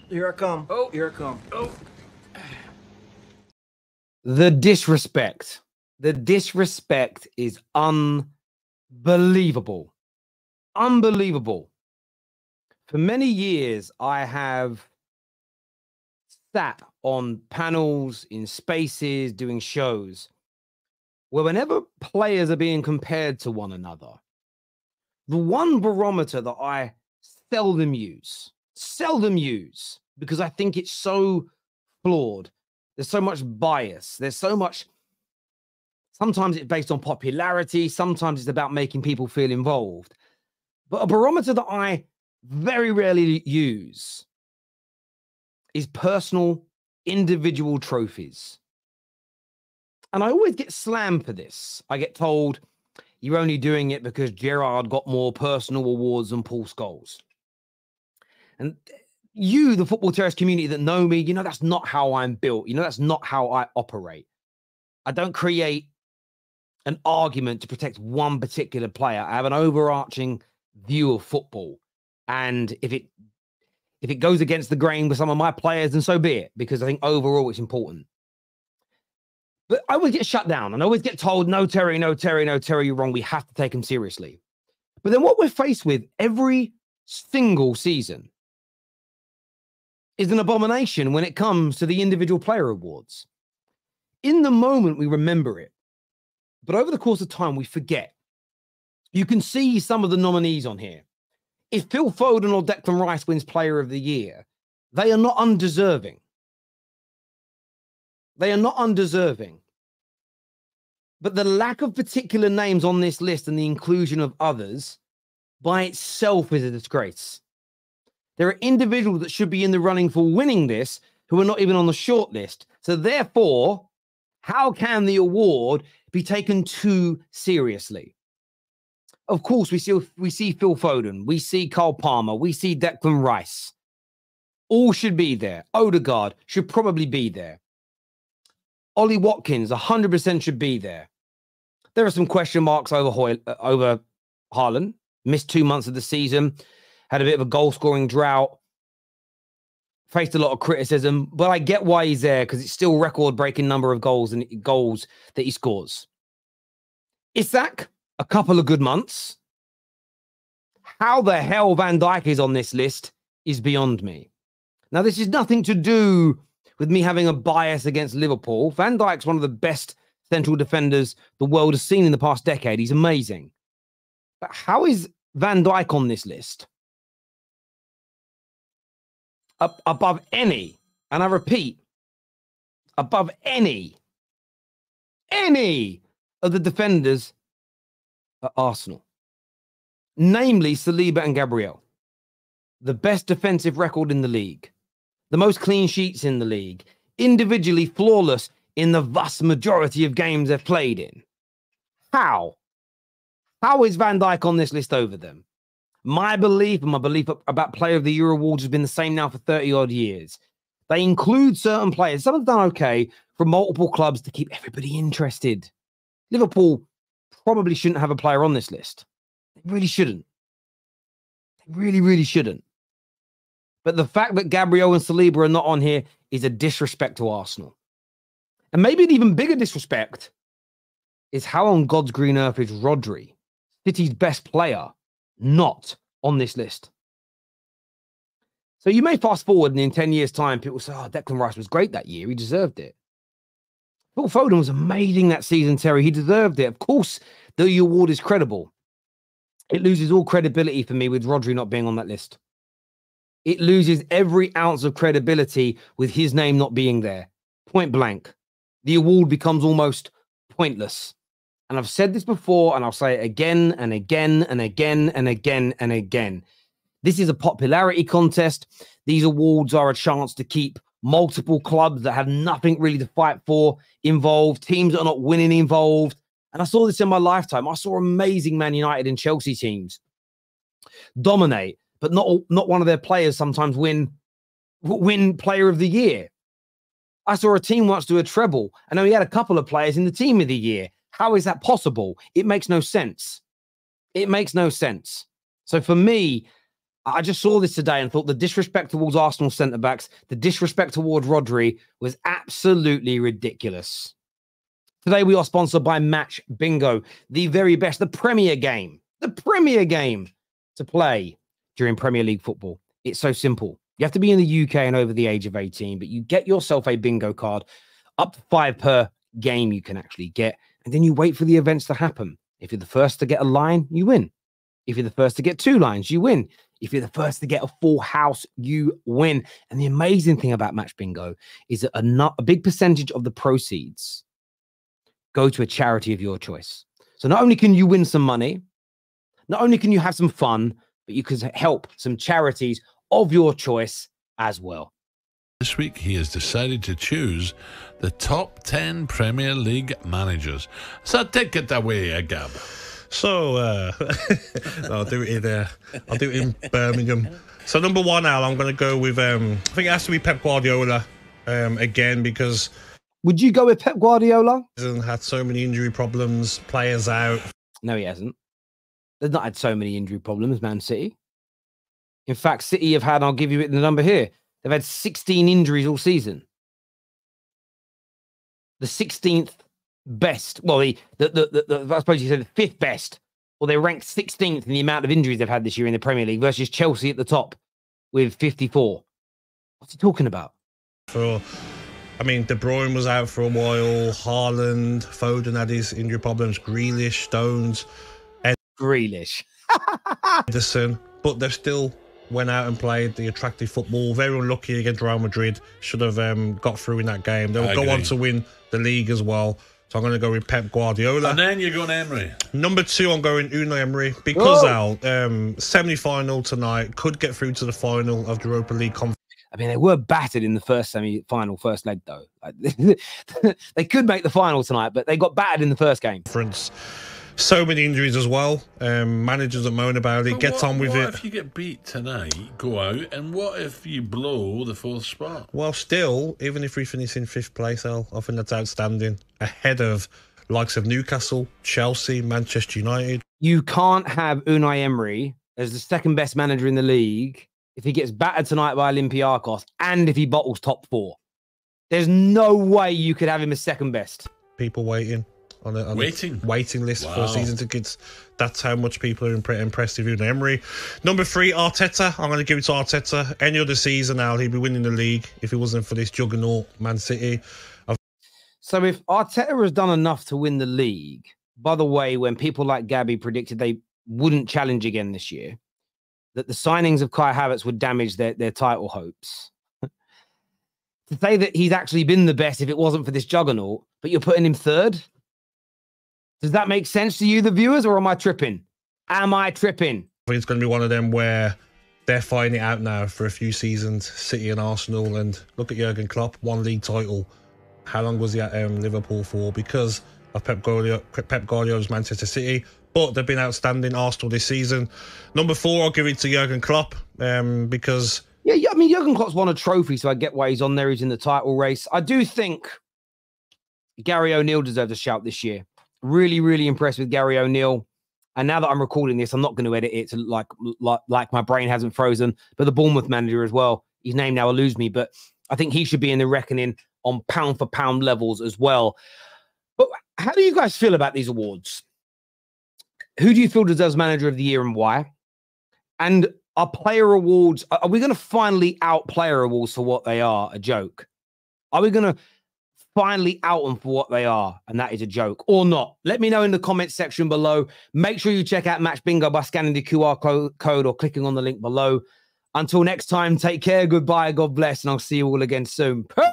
Here I come. Oh, here I come. Oh. The disrespect. The disrespect is unbelievable. Unbelievable. For many years, I have sat on panels, in spaces, doing shows, where whenever players are being compared to one another, the one barometer that I seldom use, because I think it's so flawed. There's so much bias. There's so much. Sometimes it's based on popularity. Sometimes it's about making people feel involved. But a barometer that I very rarely use is personal, individual trophies. And I always get slammed for this. I get told, you're only doing it because Gerrard got more personal awards than Paul Scholes. And you, the Football Terrace community that know me, you know that's not how I'm built. You know that's not how I operate. I don't create an argument to protect one particular player. I have an overarching view of football. And if it goes against the grain with some of my players, then so be it, because I think overall it's important. But I always get shut down and I always get told, no, Terry, no, Terry, no, Terry, you're wrong. We have to take him seriously. But then what we're faced with every single season is an abomination when it comes to the individual player awards. In the moment, we remember it. But over the course of time, we forget. You can see some of the nominees on here. If Phil Foden or Declan Rice wins Player of the Year, they are not undeserving. They are not undeserving. But the lack of particular names on this list and the inclusion of others by itself is a disgrace. There are individuals that should be in the running for winning this who are not even on the short list. So therefore, how can the award be taken too seriously? Of course, we see Phil Foden, we see Cole Palmer, we see Declan Rice. All should be there. Odegaard should probably be there. Ollie Watkins, 100% should be there. There are some question marks over Haaland. Missed 2 months of the season. Had a bit of a goal-scoring drought. Faced a lot of criticism. But I get why he's there, because it's still record-breaking number of goals that he scores. Isak, a couple of good months. How the hell Van Dijk is on this list is beyond me. Now, this is nothing to do with me having a bias against Liverpool. Van Dijk's one of the best central defenders the world has seen in the past decade. He's amazing. But how is Van Dijk on this list? Above any, and I repeat, above any of the defenders at Arsenal. Namely, Saliba and Gabriel. The best defensive record in the league. The most clean sheets in the league. Individually flawless in the vast majority of games they've played in. How? How is Van Dijk on this list over them? My belief about Player of the Year awards has been the same now for 30-odd years. They include certain players. Some have done okay from multiple clubs to keep everybody interested. Liverpool probably shouldn't have a player on this list. They really shouldn't. They really, really shouldn't. But the fact that Gabriel and Saliba are not on here is a disrespect to Arsenal. And maybe an even bigger disrespect is how on God's green earth is Rodri, City's best player, not on this list. So you may fast forward and in 10 years' time, people say, oh, Declan Rice was great that year. He deserved it. Phil Foden was amazing that season, Terry. He deserved it. Of course, the award is credible. It loses all credibility for me with Rodri not being on that list. It loses every ounce of credibility with his name not being there. Point blank. The award becomes almost pointless. And I've said this before, and I'll say it again and again and again and again and again. This is a popularity contest. These awards are a chance to keep multiple clubs that have nothing really to fight for involved, teams that are not winning involved. And I saw this in my lifetime. I saw amazing Man United and Chelsea teams dominate, but not one of their players sometimes win Player of the Year. I saw a team once do a treble, and only had a couple of players in the Team of the Year. How is that possible? It makes no sense. It makes no sense. So for me, I just saw this today and thought the disrespect towards Arsenal centre-backs, the disrespect towards Rodri was absolutely ridiculous. Today we are sponsored by Match Bingo, the very best, the premier game to play during Premier League football. It's so simple. You have to be in the UK and over the age of 18, but you get yourself a bingo card, up to 5 per game you can actually get, and then you wait for the events to happen. If you're the first to get a line, you win. If you're the first to get 2 lines, you win. If you're the first to get a full house, you win. And the amazing thing about Match Bingo is that a big percentage of the proceeds go to a charity of your choice. So not only can you win some money, not only can you have some fun, but you can help some charities of your choice as well. This week, he has decided to choose the top 10 Premier League managers. So take it away, Gab. So, I'll do it in Birmingham. So, number 1, Al, I'm going to go with, I think it has to be Pep Guardiola again, because... Would you go with Pep Guardiola? He hasn't had so many injury problems, players out. No, he hasn't. They've not had so many injury problems, Man City. In fact, City have had, I'll give you the number here, they've had 16 injuries all season. The 16th best, well, I suppose you said the 5th best, well, they're ranked 16th in the amount of injuries they've had this year in the Premier League versus Chelsea at the top with 54. What's he talking about? I mean, De Bruyne was out for a while, Haaland, Foden had his injury problems, Grealish, Stones, Grealish. Ederson, but they've still went out and played the attractive football. Very unlucky against Real Madrid. Should have got through in that game. They'll go on to win the league as well. So I'm going to go with Pep Guardiola. And then you're going Emery. Number 2, I'm going Unai Emery. Because, Al, semi-final tonight, could get through to the final of the Europa League Conference. I mean, they were battered in the first semi-final, first leg, though. They could make the final tonight, but they got battered in the first game. So many injuries as well. Managers that moan about it. Get on with it. What if you get beat tonight, go out, and what if you blow the 4th spot? Well, still, even if we finish in 5th place, Al, I think that's outstanding. Ahead of likes of Newcastle, Chelsea, Manchester United. You can't have Unai Emery as the 2nd best manager in the league if he gets battered tonight by Olympiacos and if he bottles top 4. There's no way you could have him as 2nd best. People waiting on a waiting list for season tickets. That's how much people are impressed with Unai Emery. Number 3, Arteta. I'm going to give it to Arteta. Any other season now, he'd be winning the league if it wasn't for this juggernaut, Man City. So if Arteta has done enough to win the league, by the way, when people like Gabby predicted they wouldn't challenge again this year, that the signings of Kai Havertz would damage their title hopes. To say that he's actually been the best if it wasn't for this juggernaut, but you're putting him 3rd? Does that make sense to you, the viewers, or am I tripping? Am I tripping? I think it's going to be one of them where they're fighting it out now for a few seasons, City and Arsenal, and look at Jurgen Klopp, 1 league title. How long was he at Liverpool for? Because of Pep Guardiola's Manchester City, but they've been outstanding, Arsenal, this season. Number 4, I'll give it to Jurgen Klopp, because... Yeah, I mean, Jurgen Klopp's won a trophy, so I get why he's on there. He's in the title race. I do think Gary O'Neill deserves a shout this year. Really, really impressed with Gary O'Neill. And now that I'm recording this, I'm not going to edit it to like my brain hasn't frozen. But the Bournemouth manager as well. His name now eludes me, but I think he should be in the reckoning on pound-for-pound levels as well. But how do you guys feel about these awards? Who do you feel deserves Manager of the Year and why? And are player awards, are we going to finally out player awards for what they are a joke? Are we going to finally out them for what they are, and that is a joke, or not? Let me know in the comments section below. Make sure you check out Match Bingo by scanning the QR code or clicking on the link below. Until next time, take care, goodbye, God bless, and I'll see you all again soon. Peace.